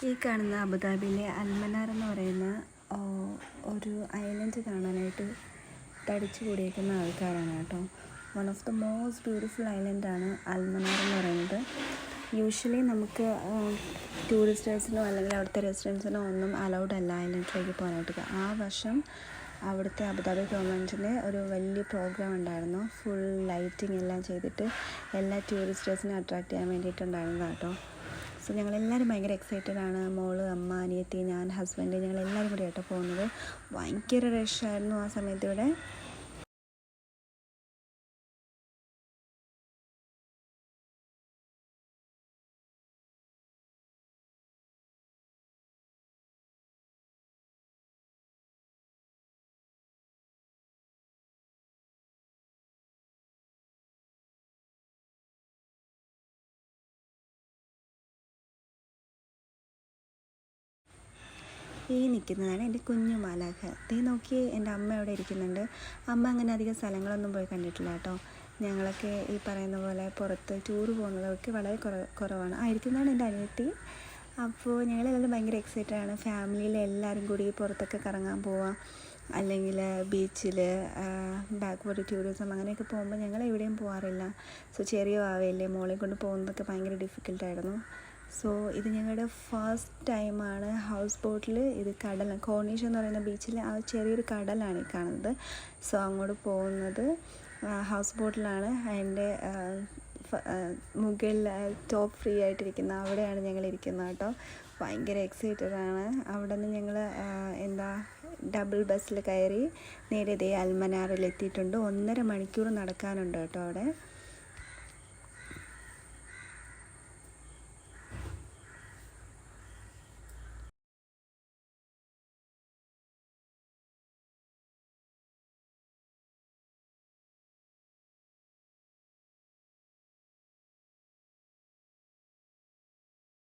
ഈ കാണുന്ന അബുദാബിയിലെ അൽമനാർ എന്ന് പറയുന്ന ഒരു ഐലൻഡ് കാണാനായിട്ട് തടിച്ചു കൂടിയേക്കുന്ന ആൾക്കാരാണ് കേട്ടോ. One of the most beautiful ഐലൻഡാണ് അൽമനാർ എന്ന് പറയുന്നത്. യൂഷ്വലി നമുക്ക് ടൂറിസ്റ്റേഴ്സിനോ അല്ലെങ്കിൽ അവിടുത്തെ റെസിഡൻസിനോ ഒന്നും അലൗഡ് അല്ല ഐലൻഡിലേക്ക് പോകാനായിട്ട്. ആ വർഷം അവിടുത്തെ അബുദാബി ഗവൺമെൻറ്റിൻ്റെ ഒരു വലിയ പ്രോഗ്രാം ഉണ്ടായിരുന്നു. ഫുൾ ലൈറ്റിംഗ് എല്ലാം ചെയ്തിട്ട് എല്ലാ ടൂറിസ്റ്റേഴ്സിനെ അട്രാക്റ്റ് ചെയ്യാൻ വേണ്ടിയിട്ടുണ്ടായിരുന്നതാണ് കേട്ടോ. സോ ഞങ്ങളെല്ലാവരും ഭയങ്കര എക്സൈറ്റഡ് ആണ്. മോള്, അമ്മ, അനിയത്തി, ഞാൻ, ഹസ്ബൻഡ്, ഞങ്ങളെല്ലാവരും കൂടി ആയിട്ട് പോകുന്നത്. ഭയങ്കര റഷായിരുന്നു ആ സമയത്ത് ഇവിടെ. ഈ നിൽക്കുന്നതാണ് എൻ്റെ കുഞ്ഞു മാലാഖ. തീ നോക്കി എൻ്റെ അമ്മ അവിടെ ഇരിക്കുന്നുണ്ട്. അമ്മ അങ്ങനെ അധികം സ്ഥലങ്ങളൊന്നും പോയി കണ്ടിട്ടില്ല കേട്ടോ. ഞങ്ങളൊക്കെ ഈ പറയുന്ന പോലെ പുറത്ത് ടൂർ പോകുന്നതൊക്കെ വളരെ കുറവാണ്. ഇരിക്കുന്നതാണ് എൻ്റെ അനിയത്തി. അപ്പോൾ ഞങ്ങളെല്ലാവരും ഭയങ്കര എക്സൈറ്റഡ് ആണ്. ഫാമിലിയിലെ എല്ലാവരും കൂടി പുറത്തൊക്കെ കറങ്ങാൻ പോവാം, അല്ലെങ്കിൽ ബീച്ചിൽ ബാക്ക്വേർഡ് ടൂറിസം അങ്ങനെയൊക്കെ പോകുമ്പോൾ ഞങ്ങൾ എവിടെയും പോകാറില്ല. സോ ചെറിയ വാവയല്ലേ, മോളെ കൊണ്ട് പോകുന്നതൊക്കെ ഭയങ്കര ഡിഫിക്കൽട്ടായിരുന്നു. സോ ഇത് ഞങ്ങളുടെ ഫസ്റ്റ് ടൈമാണ് ഹൗസ് ബോട്ടിൽ. ഇത് കടൽ, കോർണിഷ് എന്ന് പറയുന്ന ബീച്ചിൽ ആ ചെറിയൊരു കടലാണ് ഈ കാണുന്നത്. സോ അങ്ങോട്ട് പോകുന്നത് ഹൗസ് ബോട്ടിലാണ്. അതിൻ്റെ മുകളിൽ ടോപ്പ് ഫ്രീ ആയിട്ടിരിക്കുന്ന അവിടെയാണ് ഞങ്ങൾ ഇരിക്കുന്നത് കേട്ടോ. ഭയങ്കര എക്സൈറ്റഡ് ആണ്. അവിടെ നിന്ന് ഞങ്ങൾ ഡബിൾ ബസ്സിൽ കയറി നേരെ ഇതേ അൽമനാറിൽ എത്തിയിട്ടുണ്ട്. 1.5 മണിക്കൂർ നടക്കാനുണ്ട് കേട്ടോ അവിടെ.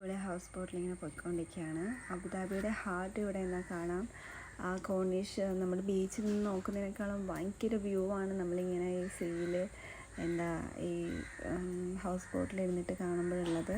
ഇവിടെ ഹൗസ് ബോട്ടിൽ ഇങ്ങനെ പോയിക്കൊണ്ടിരിക്കുകയാണ്. അബുദാബിയുടെ ഹാർട്ട് ഇവിടെ എന്നാൽ കാണാം. ആ കോർണിഷ് നമ്മൾ ബീച്ചിൽ നിന്ന് നോക്കുന്നതിനേക്കാളും ഭയങ്കര വ്യൂ ആണ് നമ്മളിങ്ങനെ ഈ സീയിൽ ഈ ഹൗസ് ബോട്ടിൽ ഇരുന്നിട്ട് കാണുമ്പോഴുള്ളത്.